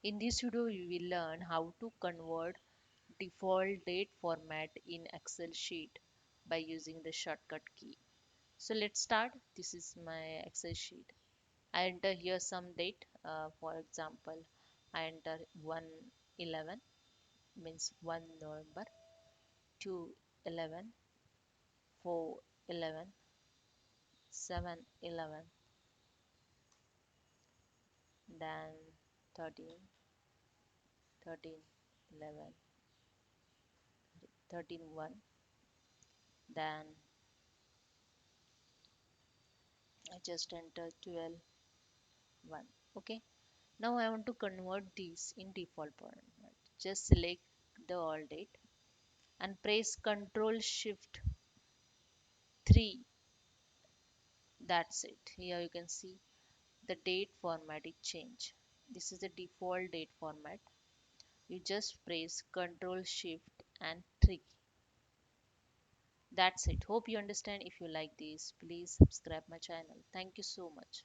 In this video, we will learn how to convert default date format in Excel sheet by using the shortcut key. So let's start. This is my Excel sheet. I enter here some date. For example, I enter 1/11 means 1 November, 2/11, 4/11, 7/11, then 13, 13/11, 13/1, then I just enter 12/1. Okay. Now I want to convert these in default format. Just select the all date and press Ctrl Shift 3. That's it. Here you can see the date format is changed. This is the default date format. You just press Ctrl Shift and 3. That's it. Hope you understand. If you like this, please subscribe my channel. Thank you so much.